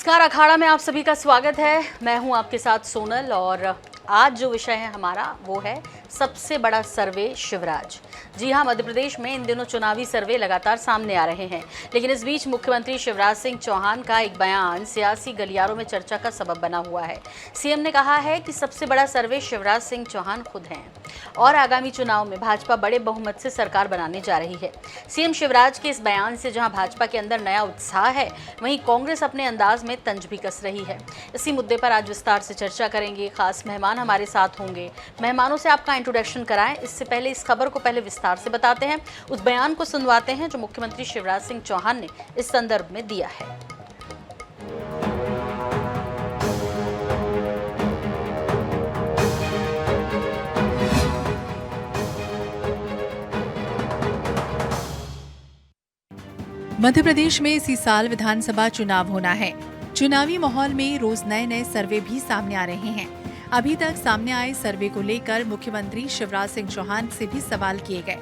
नमस्कार, अखाड़ा में आप सभी का स्वागत है। मैं हूं आपके साथ सोनल और आज जो विषय है हमारा वो है सबसे बड़ा सर्वे शिवराज। जी हां, मध्य प्रदेश में इन दिनों चुनावी सर्वे लगातार सामने आ रहे हैं, लेकिन इस बीच मुख्यमंत्री शिवराज सिंह चौहान का एक बयान सियासी गलियारों में चर्चा का सबब बना हुआ है। सीएम ने कहा है कि सबसे बड़ा सर्वे शिवराज सिंह चौहान खुद हैं और आगामी चुनाव में भाजपा बड़े बहुमत से सरकार बनाने जा रही है। सीएम शिवराज के इस बयान से जहां भाजपा के अंदर नया उत्साह है, वहीं कांग्रेस अपने अंदाज में तंज भी कस रही है। इसी मुद्दे पर आज विस्तार से चर्चा करेंगे। खास मेहमान हमारे साथ होंगे। मेहमानों से आपका इंट्रोडक्शन कराएं, इससे पहले इस खबर को पहले विस्तार से बताते हैं, उस बयान को सुनवाते हैं जो मुख्यमंत्री शिवराज सिंह चौहान ने इस संदर्भ में दिया है। मध्य प्रदेश में इसी साल विधानसभा चुनाव होना है। चुनावी माहौल में रोज नए नए सर्वे भी सामने आ रहे हैं। अभी तक सामने आए सर्वे को लेकर मुख्यमंत्री शिवराज सिंह चौहान से भी सवाल किए गए।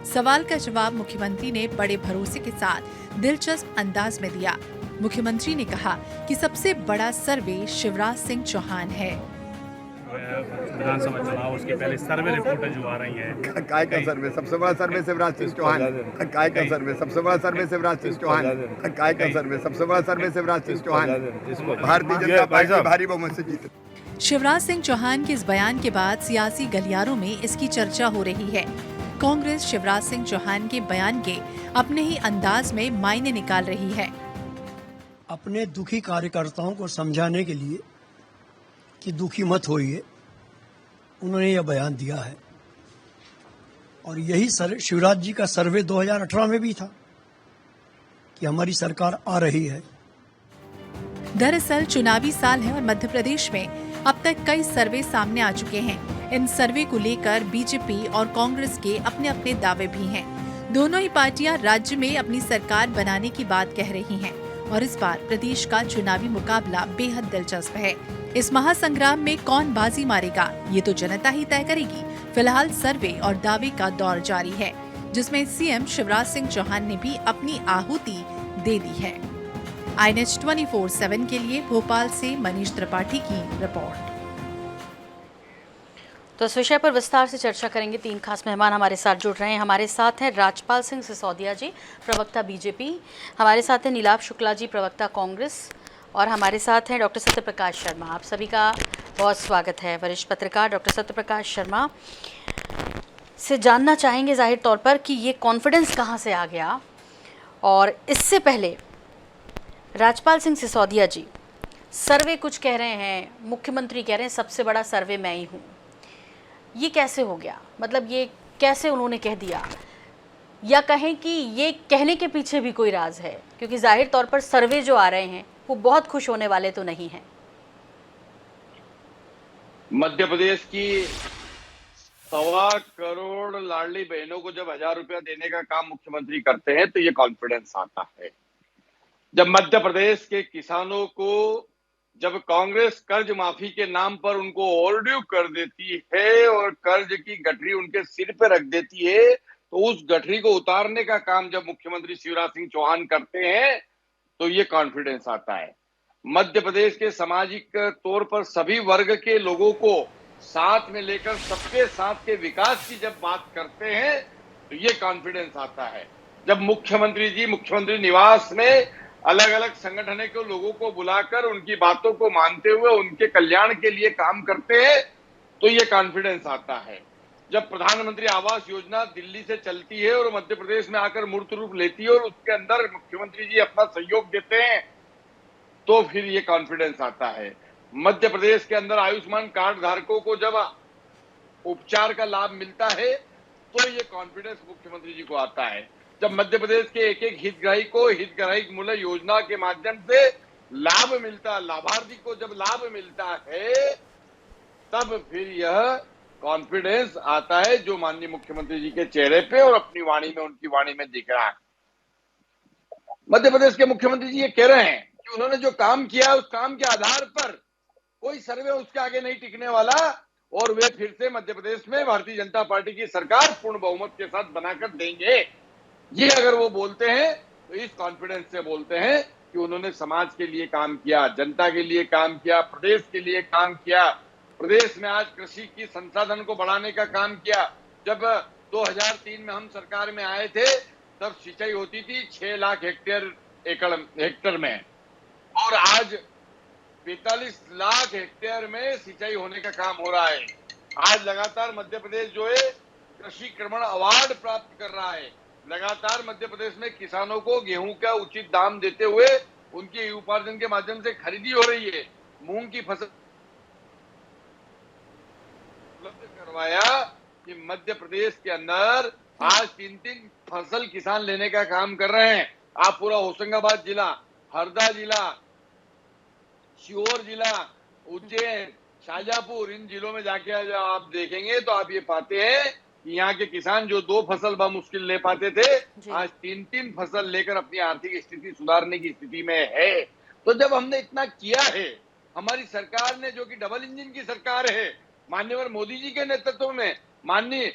सवाल का जवाब मुख्यमंत्री ने बड़े भरोसे के साथ दिलचस्प अंदाज में दिया। मुख्यमंत्री ने कहा कि सबसे बड़ा सर्वे शिवराज सिंह चौहान है। विधानसभा चुनाव उसके पहले सर्वे रिपोर्टें जो आ रही हैं, काय का सर्वे सबसे बड़ा सर्वे शिवराज सिंह चौहान, काय का सर्वे सबसे बड़ा सर्वे शिवराज सिंह चौहान, काय का सर्वे सबसे बड़ा सर्वे शिवराज सिंह चौहान, भारतीय जनता पार्टी भारी बहुमत से जीते। शिवराज सिंह चौहान के इस बयान के बाद सियासी गलियारों में इसकी चर्चा हो रही है। कांग्रेस शिवराज सिंह चौहान के बयान के अपने ही अंदाज में मायने निकाल रही है। अपने दुखी कार्यकर्ताओं को समझाने के लिए कि दुखी मत होइए, उन्होंने यह बयान दिया है। और यही शिवराज जी का सर्वे 2018 में भी था कि हमारी सरकार आ रही है। दरअसल चुनावी साल है और मध्य प्रदेश में अब तक कई सर्वे सामने आ चुके हैं। इन सर्वे को लेकर बीजेपी और कांग्रेस के अपने अपने दावे भी हैं। दोनों ही पार्टियां राज्य में अपनी सरकार बनाने की बात कह रही हैं और इस बार प्रदेश का चुनावी मुकाबला बेहद दिलचस्प है। इस महासंग्राम में कौन बाजी मारेगा, ये तो जनता ही तय करेगी। फिलहाल सर्वे और दावे का दौर जारी है, जिसमें सीएम शिवराज सिंह चौहान ने भी अपनी आहुति दे दी है। INH 24/7 के लिए भोपाल से मनीष त्रिपाठी की रिपोर्ट। तो इस विषय पर विस्तार से चर्चा करेंगे। तीन खास मेहमान हमारे साथ जुड़ रहे हैं। हमारे साथ हैं राजपाल सिंह सिसोदिया जी, प्रवक्ता बीजेपी। हमारे साथ हैं नीलाभ शुक्ला जी, प्रवक्ता कांग्रेस। और हमारे साथ हैं डॉक्टर सत्यप्रकाश शर्मा। आप सभी का बहुत स्वागत है। वरिष्ठ पत्रकार डॉक्टर सत्यप्रकाश शर्मा से जानना चाहेंगे जाहिर तौर पर कि ये कॉन्फिडेंस कहाँ से आ गया। और इससे पहले राजपाल सिंह सिसोदिया जी, सर्वे कुछ कह रहे हैं, मुख्यमंत्री कह रहे हैं सबसे बड़ा सर्वे मैं ही हूँ, ये कैसे हो गया? मतलब ये कैसे उन्होंने कह दिया, या कहें कि ये कहने के पीछे भी कोई राज है? क्योंकि जाहिर तौर पर सर्वे जो आ रहे हैं वो बहुत खुश होने वाले तो नहीं हैं। मध्य प्रदेश की 1.25 करोड़ लाडली बहनों को जब 1000 रुपया देने का काम मुख्यमंत्री करते हैं तो ये कॉन्फिडेंस आता है। जब मध्य प्रदेश के किसानों को जब कांग्रेस कर्ज माफी के नाम पर उनको ओवरड्यू कर देती है और कर्ज की गठरी उनके सिर पे रख देती है, तो उस गठरी को उतारने का काम जब मुख्यमंत्री शिवराज सिंह चौहान करते हैं तो ये कॉन्फिडेंस आता है। मध्य प्रदेश के सामाजिक तौर पर सभी वर्ग के लोगों को साथ में लेकर सबके साथ के विकास की जब बात करते हैं तो ये कॉन्फिडेंस आता है। जब मुख्यमंत्री जी मुख्यमंत्री निवास में अलग अलग संगठन के लोगों को बुलाकर उनकी बातों को मानते हुए उनके कल्याण के लिए काम करते हैं तो ये कॉन्फिडेंस आता है। जब प्रधानमंत्री आवास योजना दिल्ली से चलती है और मध्य प्रदेश में आकर मूर्त रूप लेती है और उसके अंदर मुख्यमंत्री जी अपना सहयोग देते हैं तो फिर ये कॉन्फिडेंस आता है। मध्य प्रदेश के अंदर आयुष्मान कार्ड धारकों को जब उपचार का लाभ मिलता है तो ये कॉन्फिडेंस मुख्यमंत्री जी को आता है। जब मध्य प्रदेश के एक एक हितग्राही को हितग्राही मूल्य योजना के माध्यम से लाभ मिलता, लाभार्थी को जब लाभ मिलता है, तब फिर यह कॉन्फिडेंस आता है जो माननीय मुख्यमंत्री जी के चेहरे पे और अपनी वाणी में, उनकी वाणी में दिख रहा है। मध्य प्रदेश के मुख्यमंत्री जी ये कह रहे हैं कि उन्होंने जो काम किया उस काम के आधार पर कोई सर्वे उसके आगे नहीं टिकने वाला और वे फिर से मध्य प्रदेश में भारतीय जनता पार्टी की सरकार पूर्ण बहुमत के साथ बनाकर देंगे। ये अगर वो बोलते हैं तो इस कॉन्फिडेंस से बोलते हैं कि उन्होंने समाज के लिए काम किया, जनता के लिए काम किया, प्रदेश के लिए काम किया। प्रदेश में आज कृषि की संसाधन को बढ़ाने का काम किया। जब 2003 में हम सरकार में आए थे तब सिंचाई होती थी 6 लाख हेक्टेयर में, और आज 45 लाख हेक्टेयर में सिंचाई होने का काम हो रहा है। आज लगातार मध्य प्रदेश जो है कृषि कर्मण अवार्ड प्राप्त कर रहा है। लगातार मध्य प्रदेश में किसानों को गेहूं का उचित दाम देते हुए उनके उपार्जन के माध्यम से खरीदी हो रही है। मूंग की फसल उपलब्ध करवाया कि मध्य प्रदेश के अंदर आज 3-3 फसल किसान लेने का काम कर रहे हैं। आप पूरा होशंगाबाद जिला, हरदा जिला, सीहोर जिला, उज्जैन, शाजापुर, इन जिलों में जाके आप देखेंगे तो आप ये पाते हैं कि यहाँ के किसान जो 2 फसल मुश्किल ले पाते थे आज 3-3 फसल लेकर अपनी आर्थिक स्थिति सुधारने की स्थिति में है। तो जब हमने इतना किया है, हमारी सरकार ने, जो कि डबल इंजन की सरकार है, माननीय मोदी जी के नेतृत्व में, माननीय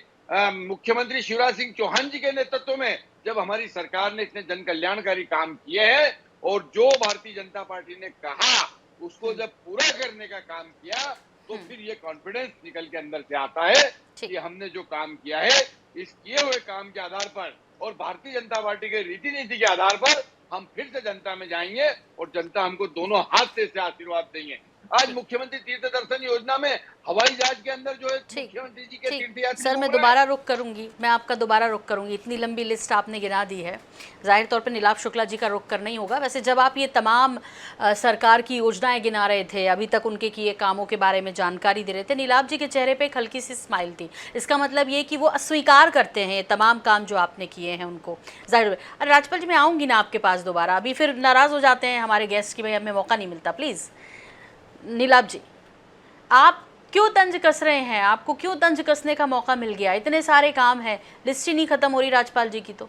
मुख्यमंत्री शिवराज सिंह चौहान जी के नेतृत्व में जब हमारी सरकार ने इतने जन कल्याणकारी काम किए हैं और जो भारतीय जनता पार्टी ने कहा उसको जब पूरा करने का काम किया, तो फिर ये कॉन्फिडेंस निकल के अंदर से आता है कि हमने जो काम किया है इस किए हुए काम के आधार पर और भारतीय जनता पार्टी के रीति नीति के आधार पर हम फिर से जनता में जाएंगे और जनता हमको दोनों हाथ से आशीर्वाद देंगे। आज मुख्यमंत्री तीर्थ दर्शन योजना में हवाई जहाज के अंदर जो है मुख्यमंत्री जी के तीर्थयात्री। सर, मैं दोबारा रुक करूंगी, मैं आपका दोबारा रुक करूंगी। इतनी लंबी लिस्ट आपने गिना दी है, जाहिर तौर पे नीलाभ शुक्ला जी का रुक करना ही होगा। वैसे जब आप ये तमाम सरकार की योजनाएं गिना रहे थे, अभी तक उनके किए कामों के बारे में जानकारी दे रहे थे, नीलाभ जी के चेहरे पर एक हल्की सी स्माइल थी। इसका मतलब ये कि वो अस्वीकार करते हैं तमाम काम जो आपने किए हैं उनको। जाहिर राजपाल जी, मैं आऊँगी ना आपके पास दोबारा, अभी फिर नाराज़ हो जाते हैं हमारे गेस्ट की, भाई हमें मौका नहीं मिलता। प्लीज़ नीलाभ जी, आप क्यों तंज कस रहे हैं? आपको क्यों तंज कसने का मौका मिल गया? इतने सारे काम हैं, लिस्ट ही नहीं खत्म हो रही राजपाल जी की। तो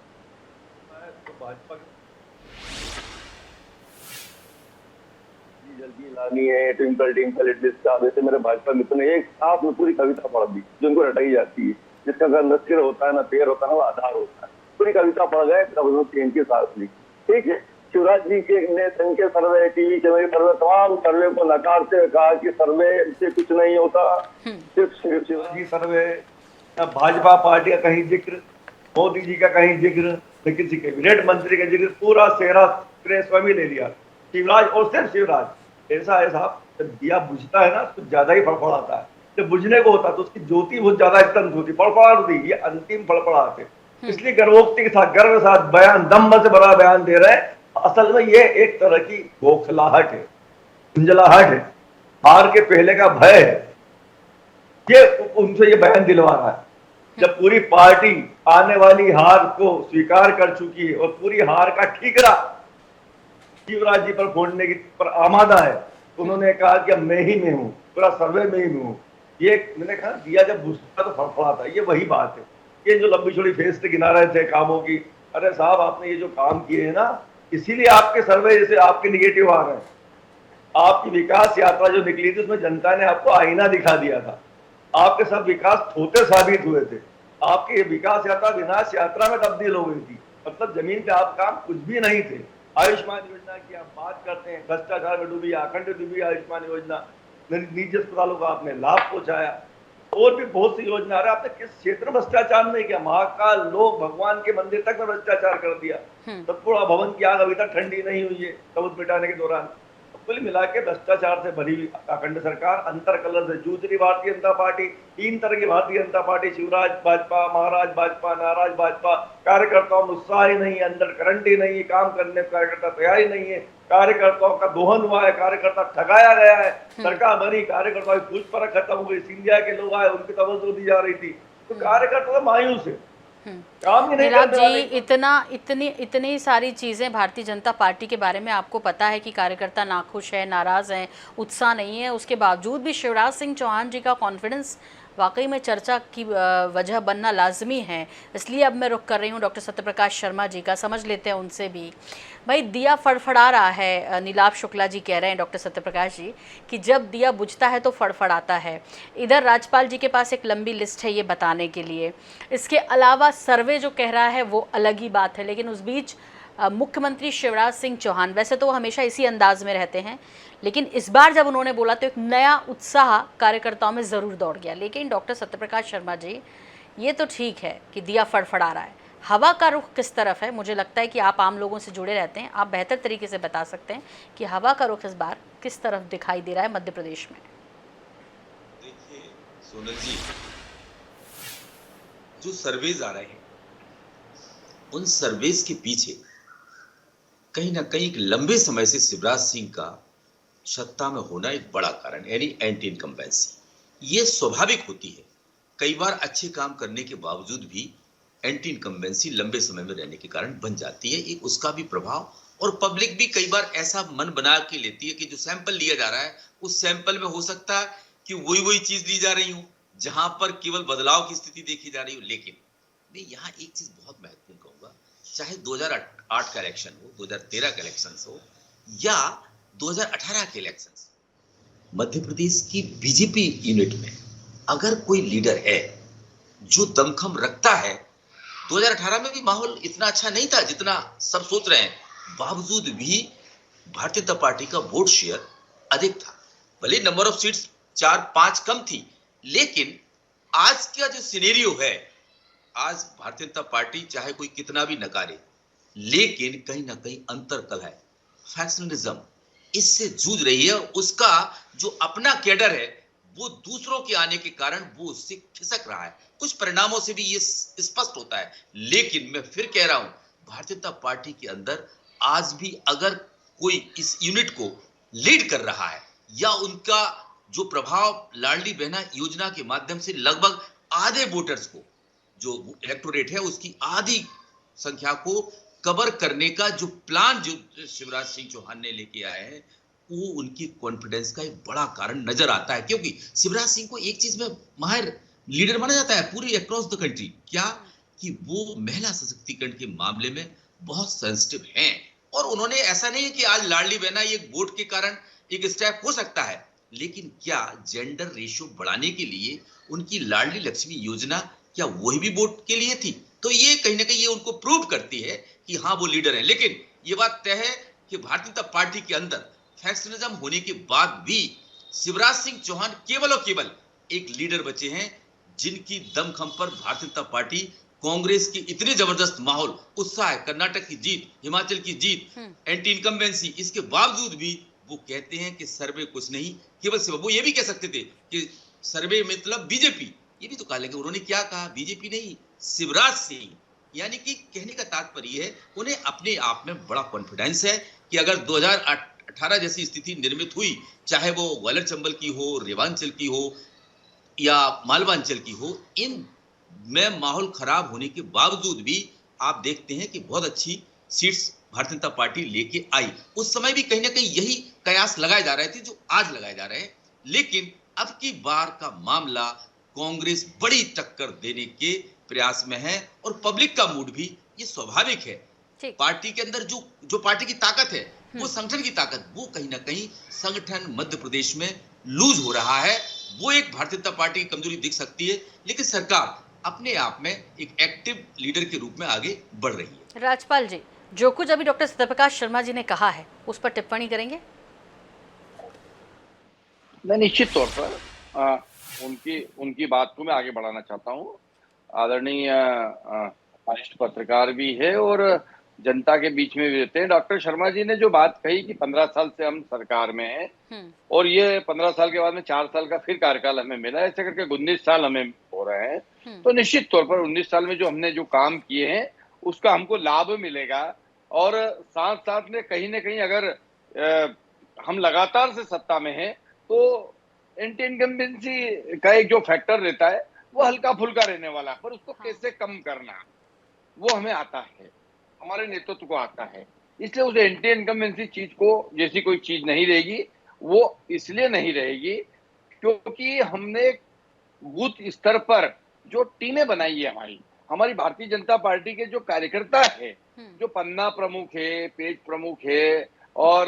जल्दी लानी है, ट्विंकल ट्विंकल लिटिल स्टार, वैसे मेरे भाजपा मित्र ने एक साथ में पूरी कविता पढ़ दी जो उनको रटाई जाती है, जिसका अगर न सिर होता है, ना पैर होता है, ना आधार होता है। पूरी कविता पढ़ गए, चेंज के साथ ली। ठीक है, शिवराज जी के ने के सर्वे, टीवी चैनल सर्वे, तमाम सर्वे को नकारते हुए कहा कि सर्वे से कुछ नहीं होता, सिर्फ शिवराज जी सर्वे, भाजपा पार्टी का कहीं जिक्र, मोदी जी का कहीं जिक्र, न किसी कैबिनेट मंत्री का जिक्र, पूरा सेहरा प्रेस में ले लिया शिवराज और सिर्फ शिवराज। ऐसा है साहब, जब दिया बुझता है ना तो ज्यादा ही फड़फड़ाता है, जब बुझने को होता तो उसकी ज्योति बहुत ज्यादा एकदम होती, फड़फड़ा होती, ये अंतिम फड़फड़ाते। इसलिए गर्वोक्ति के साथ, गर्व के साथ बयान, दम से बड़ा बयान दे रहे हैं। असल में ये एक तरह की बौखलाहट है, झुंझलाहट है, हार के पहले का भय है, ये उनसे ये बयान दिलवा रहा है। जब पूरी पार्टी आने वाली हार को स्वीकार कर चुकी है और पूरी हार का ठीकरा शिवराज जी पर फोड़ने की पर आमादा है, तो उन्होंने कहा कि अब मैं ही में हूँ, पूरा सर्वे में ही में हूँ। ये मैंने कहा दिया जब बुझता तो फड़फड़ाता, ये वही बात है। ये जो लंबी छोड़ी फेस्ट गिना रहे थे कामों की, अरे साहब आपने ये जो काम किए हैं ना, इसीलिए आपके सर्वे जैसे आपके निगेटिव आ रहे हैं। आपकी विकास यात्रा जो निकली थी उसमें जनता ने आपको आईना दिखा दिया था, आपके सब विकास थोते साबित हुए थे, आपकी ये विकास यात्रा विनाश यात्रा में तब्दील हो गई थी। मतलब जमीन पे आप काम कुछ भी नहीं थे। आयुष्मान योजना की आप बात करते हैं, भ्रष्टाचार में डूबी, अखंड डूबी आयुष्मान योजना, निजी अस्पतालों को आपने लाभ पहुंचाया, और भी बहुत सी योजना। अरे आपने किस क्षेत्र में भ्रष्टाचार नहीं किया? महाकाल लोग भगवान के मंदिर तक में भ्रष्टाचार कर दिया। सतपुड़ा भवन की आग अभी तक ठंडी नहीं हुई है सबूत मिटाने के दौरान। कुल मिला के भ्रष्टाचार से भरी हुई अखंड सरकार, अंतर कलर से जूझ रही भारतीय जनता पार्टी। 3 तरह की भारतीय जनता पार्टी, शिवराज भाजपा, महाराज भाजपा, नाराज भाजपा। कार्यकर्ताओं में उत्साह ही नहीं है, अंदर करंट ही नहीं है, काम करने को कार्यकर्ता तैयार ही नहीं है, कार्यकर्ताओं का दोहन हुआ है, कार्यकर्ता ठगाया गया है, सरकार बनी, कार्यकर्ताओं की पूछ परख खत्म हो गई, सिंधिया के लोग आए, उनकी तवज्जो दी जा रही थी, तो कार्यकर्ता मायूस है। नीलाभ जी, इतनी सारी चीज़ें भारतीय जनता पार्टी के बारे में आपको पता है कि कार्यकर्ता नाखुश है, नाराज़ हैं, उत्साह नहीं है, उसके बावजूद भी शिवराज सिंह चौहान जी का कॉन्फिडेंस वाकई में चर्चा की वजह बनना लाजमी है। इसलिए अब मैं रुख कर रही हूँ डॉक्टर सत्यप्रकाश शर्मा जी का, समझ लेते हैं उनसे भी। भाई दिया फड़फड़ा रहा है, नीलाभ शुक्ला जी कह रहे हैं, डॉक्टर सत्यप्रकाश जी, कि जब दिया बुझता है तो फड़फड़ाता है। इधर राजपाल जी के पास एक लंबी लिस्ट है ये बताने के लिए। इसके अलावा सर्वे जो कह रहा है वो अलग ही बात है, लेकिन उस बीच मुख्यमंत्री शिवराज सिंह चौहान, वैसे तो वो हमेशा इसी अंदाज में रहते हैं, लेकिन इस बार जब उन्होंने बोला तो एक नया उत्साह कार्यकर्ताओं में ज़रूर दौड़ गया। लेकिन डॉक्टर सत्यप्रकाश शर्मा जी, ये तो ठीक है कि दिया फड़फड़ा रहा है, हवा का रुख किस तरफ है? मुझे लगता है कि आप आम लोगों से जुड़े रहते हैं, आप बेहतर तरीके से बता सकते हैं कि हवा का रुख इस बार किस तरफ दिखाई दे रहा है मध्य प्रदेश में। देखिए सोनल जी, जो सर्वेज आ रहे हैं उन सर्वेज के पीछे कहीं ना कहीं एक लंबे समय से शिवराज सिंह का सत्ता में होना एक बड़ा कारण, यानी एंटी इनकम्बेंसी। ये स्वाभाविक होती है, कई बार अच्छे काम करने के बावजूद भी एंटी इनकम्बेंसी लंबे समय में रहने के कारण बन जाती है। एक उसका भी प्रभाव, और पब्लिक भी कई बार ऐसा मन बना के लेती है कि जो सैंपल लिया जा रहा है उस सैंपल में हो सकता है कि वही चीज ली जा रही हो, जहां पर केवल बदलाव की स्थिति देखी जा रही हो। लेकिन मैं यहाँ एक चीज बहुत महत्वपूर्ण कहूंगा, चाहे 2008 का इलेक्शन हो, 2013 का इलेक्शन हो या 2018 के इलेक्शन, मध्य प्रदेश की बीजेपी यूनिट में अगर कोई लीडर है जो दमखम रखता है, 2018 में भी माहौल इतना अच्छा नहीं था जितना सब सोच रहे हैं, बावजूद भी भारतीय जनता पार्टी का वोट शेयर अधिक था। भले नंबर ऑफ सीट्स 4-5 कम थी, लेकिन आज का जो सिनेरियो है, आज भारतीय जनता पार्टी चाहे कोई कितना भी नकारे, लेकिन कहीं ना कहीं अंतरकलह है, फैक्शनलिज्म इससे जूझ रही है। उसका जो अपना कैडर है वो दूसरों के आने के कारण वो उससे खिसक रहा है। कुछ परिणामों से भी ये स्पष्ट होता है। लेकिन मैं फिर कह रहा हूं, भारतीय जनता पार्टी के अंदर आज भी अगर कोई इस यूनिट को लीड कर रहा है या उनका जो प्रभाव लाडली बहना योजना के माध्यम से लगभग आधे वोटर्स को, जो इलेक्टोरेट है उसकी आधी संख्या को कवर करने का जो प्लान जो शिवराज सिंह चौहान ने लेके आए हैं, वो उनकी कॉन्फिडेंस का एक बड़ा कारण नजर आता है। क्योंकि शिवराज सिंह को एक चीज में माहिर लीडर माना जाता है पूरी अक्रॉस द कंट्री, क्या कि वो महिला सशक्तिकरण के मामले में बहुत सेंसिटिव हैं। और उन्होंने, ऐसा नहीं है कि आज लाडली बहना ये वोट के कारण एक स्टेप हो सकता है, लेकिन क्या जेंडर रेशियो बढ़ाने के लिए उनकी लाडली लक्ष्मी योजना क्या वही भी वोट के लिए थी? तो ये कहीं ना कहीं ये उनको प्रूव करती है कि हाँ वो लीडर है। लेकिन ये बात तय है कि भारतीय जनता पार्टी के अंदर फैक्शनिज्म होने के बाद भी शिवराज सिंह चौहान केवल और केवल एक लीडर बचे हैं, जिनकी दमखम पर भारतीय जनता पार्टी, कांग्रेस की इतने जबरदस्त माहौल, उत्साह, कर्नाटक की जीत, हिमाचल की जीत, एंटी इनकम्बेंसी, इसके बावजूद भी वो कहते हैं कि सर्वे कुछ नहीं, केवल सिर्फ वो ये भी कह सकते थे कि सर्वे मतलब बीजेपी, ये भी तो कहा, लेकिन उन्होंने क्या कहा, बीजेपी नहीं, शिवराज सिंह। यानी कि कहने का तात्पर्य है उन्हें अपने आप में बड़ा कॉन्फिडेंस है कि अगर 2018 जैसी स्थिति निर्मित हुई, चाहे वो ग्वालियर चंबल की हो, रेवांचल की हो या मालवांचल की हो, इन में माहौल खराब होने के बावजूद भी आप देखते हैं कि बहुत अच्छी सीट्स भारतीय जनता पार्टी लेके आई। उस समय भी कहीं ना कहीं यही कयास लगाए जा रहे थे जो आज लगाए जा रहे हैं। लेकिन अब की बार का मामला, कांग्रेस बड़ी टक्कर देने के प्रयास में है और पब्लिक का मूड भी, ये स्वाभाविक है। पार्टी के अंदर जो पार्टी की ताकत है, वो संगठन की ताकत, वो कहीं ना कहीं संगठन मध्य प्रदेश में लूज हो रहा है। वो एक भारतीय जनता पार्टी की कमजोरी दिख सकती है, लेकिन सरकार अपने आप में एक एक्टिव लीडर के रूप में आगे बढ़ रही है। राजपाल जी, जो कुछ अभी डॉक्टर सत्यप्रकाश शर्मा जी ने कहा है उस पर टिप्पणी करेंगे? मैं निश्चित तौर पर उनकी बात को मैं आगे बढ़ाना चाहता हूँ। आदरणीय वरिष्ठ पत्रकार भी है और जनता के बीच में भी रहते हैं। डॉक्टर शर्मा जी ने जो बात कही कि 15 साल से हम सरकार में हैं और ये 15 साल के बाद में 4 साल का फिर कार्यकाल हमें मिला, ऐसे करके 19 साल हमें हो रहे हैं। तो निश्चित तौर पर 19 साल में जो हमने जो काम किए हैं उसका हमको लाभ मिलेगा। और साथ साथ में कहीं ना कहीं अगर हम लगातार से सत्ता में हैं तो एंटी इनकम्बेंसी का एक जो फैक्टर रहता है वो हल्का फुल्का रहने वाला है, पर उसको कैसे कम करना वो हमें आता है, हमारे नेतृत्व को आता है। इसलिए उस एंटी इनकम्बेंसी चीज को जैसी कोई चीज नहीं रहेगी। वो इसलिए नहीं रहेगी क्योंकि हमने बूथ स्तर पर जो टीमें बनाई है, हमारी भारतीय जनता पार्टी के जो कार्यकर्ता है, जो पन्ना प्रमुख है, पेज प्रमुख है और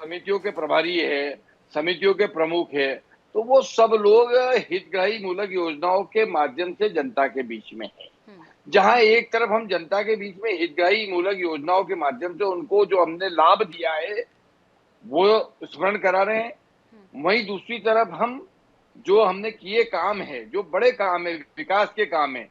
समितियों के प्रभारी है, समितियों के प्रमुख है, तो वो सब लोग हितग्राही मूलक योजनाओं के माध्यम से जनता के बीच में है। जहां एक तरफ हम जनता के बीच में हितग्राही मूलक योजनाओं के माध्यम से उनको जो हमने लाभ दिया है वो स्मरण करा रहे हैं, वहीं दूसरी तरफ हम जो हमने किए काम है, जो बड़े काम है, विकास के काम है,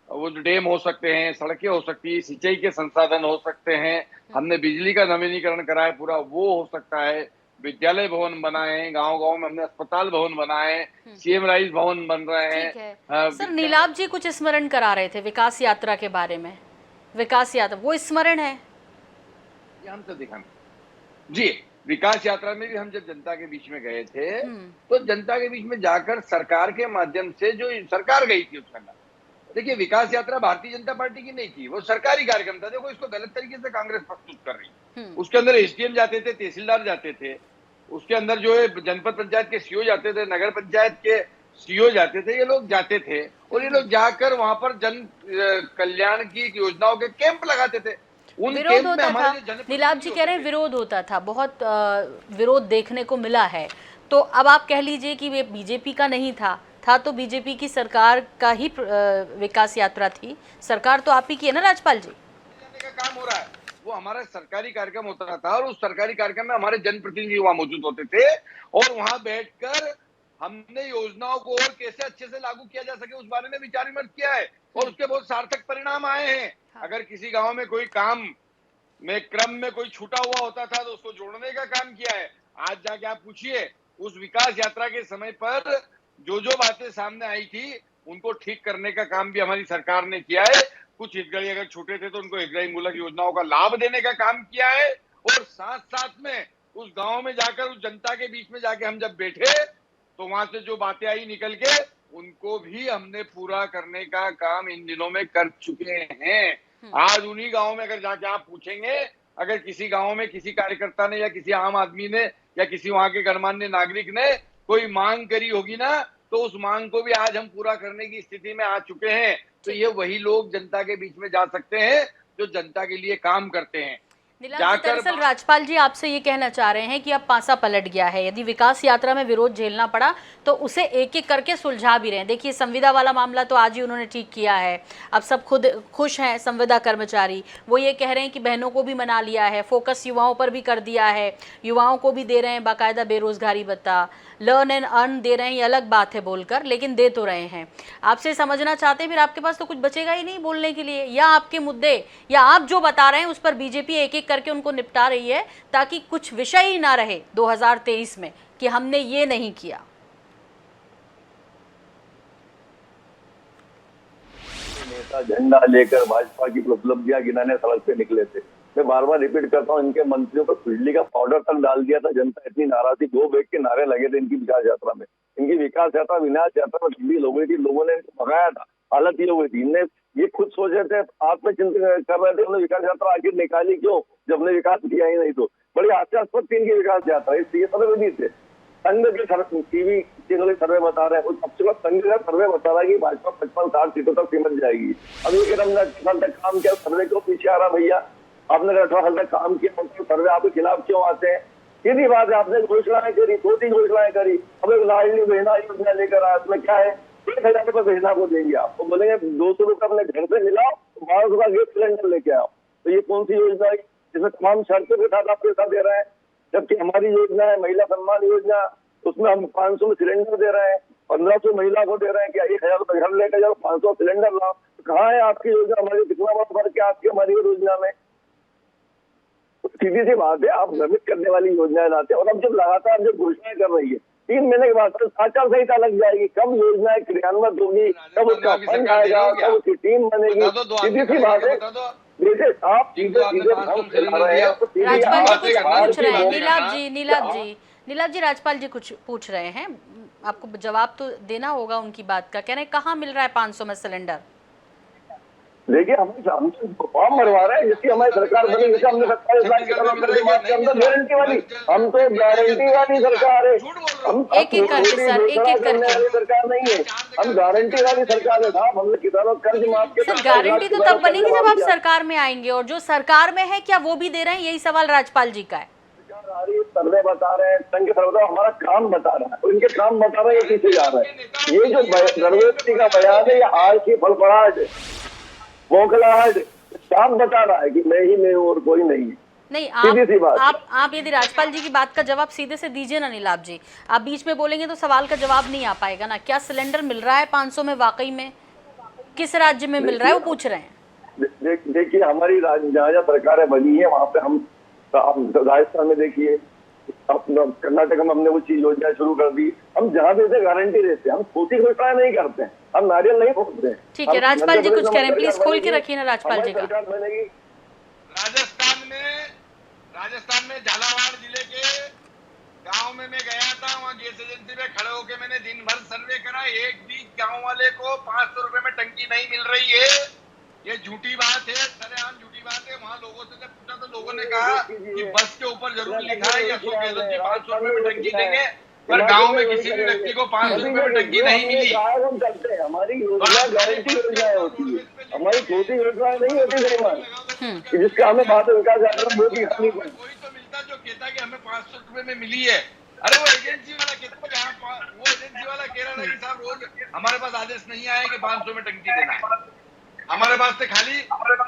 वो डैम हो सकते हैं, सड़कें हो सकती है, सिंचाई के संसाधन हो सकते हैं, हमने बिजली का नवीनीकरण करा है पूरा, वो हो सकता है, विद्यालय भवन बनाए हैं, गांव-गांव में हमने अस्पताल भवन बनाए हैं, सीएम राइज भवन बन रहे हैं। ठीक है। सर नीलाभ जी कुछ स्मरण करा रहे थे विकास यात्रा के बारे में, विकास यात्रा वो स्मरण है हम तो दिखा जी। विकास यात्रा में भी हम जब जनता के बीच में गए थे तो जनता के बीच में जाकर सरकार के माध्यम से जो सरकार गई थी उसका, देखिए विकास यात्रा भारतीय जनता पार्टी की नहीं थी, वो सरकारी कार्यक्रम था। देखो इसको गलत तरीके से कांग्रेस प्रस्तुत कर रही, उसके अंदर एसडीएम जाते थे, तहसीलदार जाते थे, उसके अंदर जो है जनपद पंचायत के सीओ जाते थे, नगर पंचायत के सीओ जाते थे, ये लोग जाते थे और ये लोग जाकर वहां पर जन कल्याण की योजनाओं के कैंप लगाते थे। विरोध होता था, नीलाभ जी कह रहे हैं विरोध होता था, बहुत विरोध देखने को मिला है। तो अब आप कह लीजिए कि वे बीजेपी का नहीं था तो बीजेपी की सरकार का ही विकास यात्रा थी, सरकार तो आप ही की है ना राजपाल जी। का काम हो रहा है, वो हमारा सरकारी कार्यक्रम होता था और उस सरकारी कार्यक्रम में हमारे जनप्रतिनिधि वहां मौजूद होते थे और वहां बैठकर हमने योजनाओं को और कैसे अच्छे से लागू किया जा सके उस बारे में विचार विमर्श किया है और उसके बहुत सार्थक परिणाम आए हैं। अगर किसी गांव में कोई काम में क्रम में कोई छूटा हुआ होता था तो उसको जोड़ने का काम किया है। आज जाके आप पूछिए उस विकास यात्रा के समय पर जो बातें सामने आई थी उनको ठीक करने का काम भी हमारी सरकार ने किया है। कुछ हितग्राही अगर छूटे थे तो उनको हितग्राही मूलक योजनाओं का लाभ देने का काम किया है और साथ साथ में उस गांव में जाकर उस जनता के बीच में जाके हम जब बैठे तो वहां से जो बातें आई निकल के उनको भी हमने पूरा करने का काम इन दिनों में कर चुके हैं। आज उन्हीं गाँव में अगर जाके आप पूछेंगे, अगर किसी गाँव में किसी कार्यकर्ता ने या किसी आम आदमी ने या किसी वहां के गणमान्य नागरिक ने कोई मांग करी होगी ना तो उस मांग को भी आज हम पूरा करने की स्थिति में आ चुके हैं। तो ये वही लोग जनता के बीच में जा सकते हैं जो जनता के लिए काम करते हैं। दरअसल राजपाल जी आपसे ये कहना चाह रहे हैं कि अब पासा पलट गया है, यदि विकास यात्रा में विरोध झेलना पड़ा तो उसे एक एक करके सुलझा भी रहे हैं। देखिए संविदा वाला मामला तो आज ही उन्होंने ठीक किया है, अब सब खुद खुश हैं संविदा कर्मचारी। वो ये कह रहे हैं कि बहनों को भी मना लिया है, फोकस युवाओं पर भी कर दिया है, युवाओं को भी दे रहे हैं बाकायदा बेरोजगारी भत्ता, लर्न एंड अर्न दे रहे हैं, ये अलग बात है बोलकर, लेकिन दे तो रहे हैं। आपसे समझना चाहते हैं फिर आपके पास तो कुछ बचेगा ही नहीं बोलने के लिए, या आपके मुद्दे या आप जो बता रहे हैं उस पर बीजेपी एक एक करके उनको निपटा रही है ताकि कुछ विषय ही ना रहे 2023 में कि हमने ये नहीं किया। नेता झंडा लेकर भाजपा की उपलब्धियां गिनाने सड़क पे निकले थे। मैं बार बार रिपीट करता हूँ, इनके मंत्रियों पर बिजली का पाउडर तक डाल दिया था। जनता इतनी नाराज थी, 2 बैग के नारे लगे थे इनकी विकास यात्रा में। इनकी विकास यात्रा विनाश यात्रा में ठंडी हो गई थी, लोगों ने इनको भगाया था, हालत ये हो गई थी। इनने ये खुद सोचे थे, आत्मचिंतन कर रहे थे, उन्होंने विकास यात्रा आखिर निकाली क्यों जब हमने विकास किया ही नहीं। तो बड़ी हास्यास्पद थी इनकी विकास यात्रा, इसलिए सर्वे भी थे। संघ के टीवी चैनल सर्वे बता रहे हैं, सबसे बड़ा संघ का सर्वे बता रहा है कि भाजपा 55-60 सीटों तक सिमट जाएगी। अभी के हमने 18 साल तक काम किया, सर्वे क्यों पीछे आ रहा भैया? आपने 18 साल तक काम किया, तो सर्वे आपके खिलाफ क्यों आते हैं? सीधी बात है, आपने घोषणाएं करी, 2-3 घोषणाएं करी, अब एक लाडली बहना योजना लेकर आया, उसमें क्या है 1,000 रुपए बहना को देंगे। आपको बोलेंगे 200 रुपए अपने घर से मिलाओ, 1200 का गैस सिलेंडर लेके आओ। तो ये कौन सी योजना है जिसमें तमाम शर्तों के साथ आप पैसा दे रहे हैं? जबकि हमारी योजना है महिला सम्मान योजना, उसमें हम 500 में सिलेंडर दे रहे हैं, 1500 महिला को दे रहे हैं कि 1000 रुपए घर लेकर जाओ, 500 सिलेंडर लाओ। तो कहाँ है आपकी योजना? हमारी कितना बड़ा फर्क है आपकी हमारी योजना में? सीधी सी बात है, आप भ्रमित करने वाली योजनाएं लाते हैं और अब जब लगातार जब घोषणाएं कर रही है 3 महीने के बाद आचार संहिता लग जाएगी, कब योजनाएं क्रियान्वित होगी, कब उसका फंड आएगा, कब उसकी टीम बनेगी। सीधी सी बात है, जैसे आप सीधे नीलाभ जी राजपाल जी कुछ पूछ रहे हैं, आपको जवाब तो देना होगा उनकी बात का। कह रहे हैं कहाँ मिल रहा है 500 में सिलेंडर? देखिए हम फॉर्म भरवा रहे हैं, जिसकी हमारी सरकार बनी, जैसे हमने 27 लाख के अंदर गारंटी वाली, हम तो गारंटी वाली सरकार है। हम एक एक करके सर, एक एक करके सरकार नहीं है, हम गारंटी वाली सरकार है साहब। हमने किसानों कर्ज माफ के सर गारंटी तो तब बनेगी जब आप सरकार में आएंगे, और जो सरकार में है क्या वो भी दे रहे हैं? यही सवाल राजपाल जी का है। सर्वे बता रहे हैं, संघ सर्वे हमारा काम बता रहा है, उनके काम बता रहे हैं, ये पीछे जा रहे हैं। ये जो सर्वे का बयान है ये आज की फलफड़ाहट है। बौखलाहट, साफ बता रहा है कि मैं ही मैं हूँ और कोई नहीं है। नहीं, सीधी सी बात। आप यदि राजपाल जी की बात का जवाब सीधे से दीजिए ना नीलाभ जी। आप बीच में बोलेंगे तो सवाल का जवाब नहीं आ पाएगा ना। क्या सिलेंडर मिल रहा है 500 में वाकई में? किस राज्य में मिल रहा है वो पूछ रहे हैं। देखिए, हमारी जहाँ जहाँ सरकारें बनी है वहाँ पे हम राजस्थान में देखिए, कर्नाटक में हमने वो चीज योजना शुरू कर दी। हम जहाँ भी उसे गारंटी देते हैं, हम छोटी घोषणा नहीं करते हैं, हम नारियल नहीं फोड़ते हैं। ठीक है, राजपाल जी कुछ कह रहे हैं, प्लीज खोल के रखिए ना राजपाल जी का। राजस्थान में झालावाड़ जिले के गांव में मैं गया था, वहाँ गैस एजेंसी में खड़े होकर मैंने दिन भर सर्वे करा। एक भी गांव वाले को 500 रुपए में टंकी नहीं मिल रही है। ये झूठी बात है, सरेआम झूठी बात है। वहाँ लोगों से जब पूछा तो लोगों ने कहा कि बस के ऊपर जरूर लिखा है या 500 रुपए में टंकी देंगे, पर गांव में किसी भी व्यक्ति को 500 रुपए में टंकी नहीं मिली। हम करते हैं, हमारी योजना गारंटी योजनाएं होती है, हमारी छोटी योजनाएं नहीं होती श्रीमान, जिसका हमें बात विकास कोई तो मिलता जो कहता कि हमें 500 रुपए में मिली है। अरे वो एजेंसी वाला कहता, वो एजेंसी वाला कह रहा था कि साहब रोज हमारे पास आदेश नहीं आया कि 500 में टंकी देना है। हमारे पास से खाली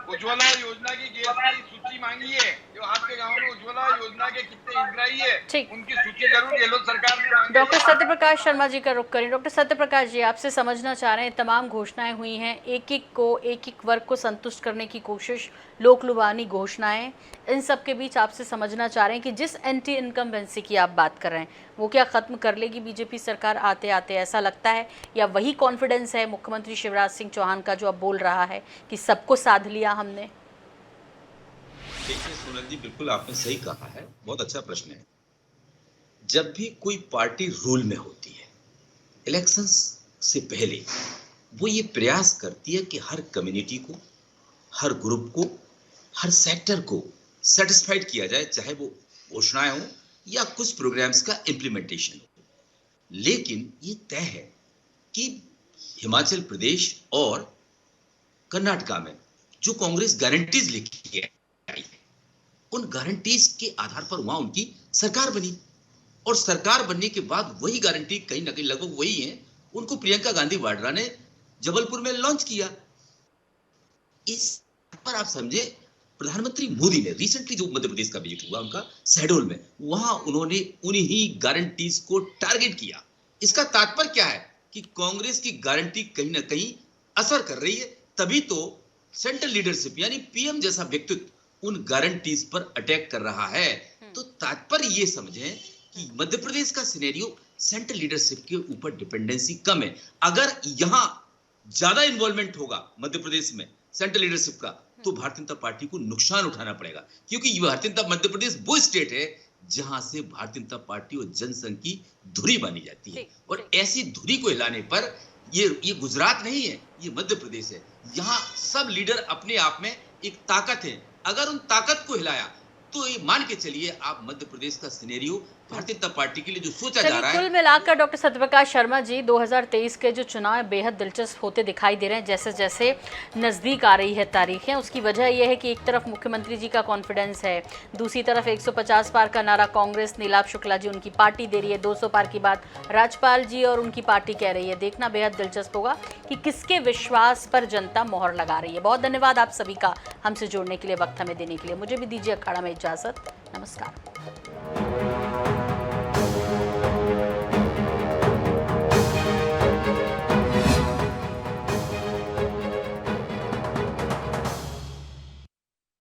उज्ज्वला योजना की गैस की सूची मांगी है। जो आपके गांव में उज्ज्वला योजना के कितने हितग्राही है, उनकी सूची जरूर गहलोत सरकार ने मांगी है। डॉक्टर सत्यप्रकाश शर्मा जी का रुख करें। डॉक्टर सत्यप्रकाश जी, आपसे समझना चाह रहे हैं, तमाम घोषणाएं हुई हैं, एक एक वर्ग को संतुष्ट करने की कोशिश, लोक लुभानी घोषणाएं, इन सब के बीच आपसे समझना चाह रहे हैं कि जिस एंटी इनकम्बेंसी की आप बात कर रहे हैं वो क्या खत्म कर लेगी बीजेपी सरकार आते आते, ऐसा लगता है? या वही कॉन्फिडेंस है मुख्यमंत्री शिवराज सिंह चौहान का जो अब बोल रहा है कि सबको साध लिया हमने? देखिए सोनल जी, बिल्कुल आपने सही कहा है, बहुत अच्छा प्रश्न है। जब भी कोई पार्टी रूल में होती है, इलेक्शंस से पहले वो ये प्रयास करती है कि हर कम्युनिटी को, हर ग्रुप को, हर सेक्टर को सेटिस्फाइड किया जाए, चाहे वो घोषणाएं हो या कुछ प्रोग्राम्स का इम्प्लीमेंटेशन हो। लेकिन ये तय है कि हिमाचल प्रदेश और कर्नाटका में जो कांग्रेस गारंटीज लेके आई है, उन गारंटीज के आधार पर वहां उनकी सरकार बनी, और सरकार बनने के बाद वही गारंटी कहीं ना कहीं लगभग वही है उनको प्रियंका गांधी वाड्रा ने जबलपुर में लॉन्च किया। इस पर आप समझे, प्रधानमंत्री मोदी ने रिसेंटली जो मध्य प्रदेश का विजिट हुआ उनका शहडोल में, वहां उन्होंने उन्हीं गारंटीज को टारगेट किया। इसका तात्पर्य क्या है कि कांग्रेस की गारंटी कहीं ना कहीं असर कर रही है, तभी तो सेंट्रल लीडरशिप यानी पीएम जैसा व्यक्तित्व उन गारंटीज पर अटैक कर रहा है। तो तात्पर्य ये समझें कि मध्य प्रदेश का सिनेरियो सेंट्रल लीडरशिप के ऊपर डिपेंडेंसी कम है। अगर यहां ज्यादा इन्वॉल्वमेंट होगा मध्य प्रदेश में सेंट्रल लीडरशिप का, तो भारतीय जनता पार्टी को नुकसान उठाना पड़ेगा, क्योंकि भारतीय जनता मध्य प्रदेश वो स्टेट है जहां से भारतीय जनता पार्टी और जनसंघ की धुरी बांधी जाती है। और ऐसी धुरी को हिलाने पर ये गुजरात नहीं है, ये मध्य प्रदेश है। यहाँ सब लीडर अपने आप में एक ताकत है। अगर उन ताकत को हिलाया तो ये मान के चलिए आप मध्य प्रदेश का सिनेरियो भारतीय जनता पार्टी के लिए जो सोचा जा रहा है। कुल मिलाकर डॉक्टर सत्यप्रकाश शर्मा जी, 2023 के जो चुनाव बेहद दिलचस्प होते दिखाई दे रहे हैं जैसे जैसे नज़दीक आ रही है तारीखें। उसकी वजह यह है कि एक तरफ मुख्यमंत्री जी का कॉन्फिडेंस है, दूसरी तरफ 150 पार का नारा कांग्रेस, नीलाभ शुक्ला जी उनकी पार्टी दे रही है, 200 पार की बात राजपाल जी और उनकी पार्टी कह रही है। देखना बेहद दिलचस्प होगा कि किसके विश्वास पर जनता मोहर लगा रही है। बहुत धन्यवाद आप सभी का हमसे जुड़ने के लिए, वक्त हमें देने के लिए। मुझे भी दीजिए अखाड़ा में इजाज़त। नमस्कार।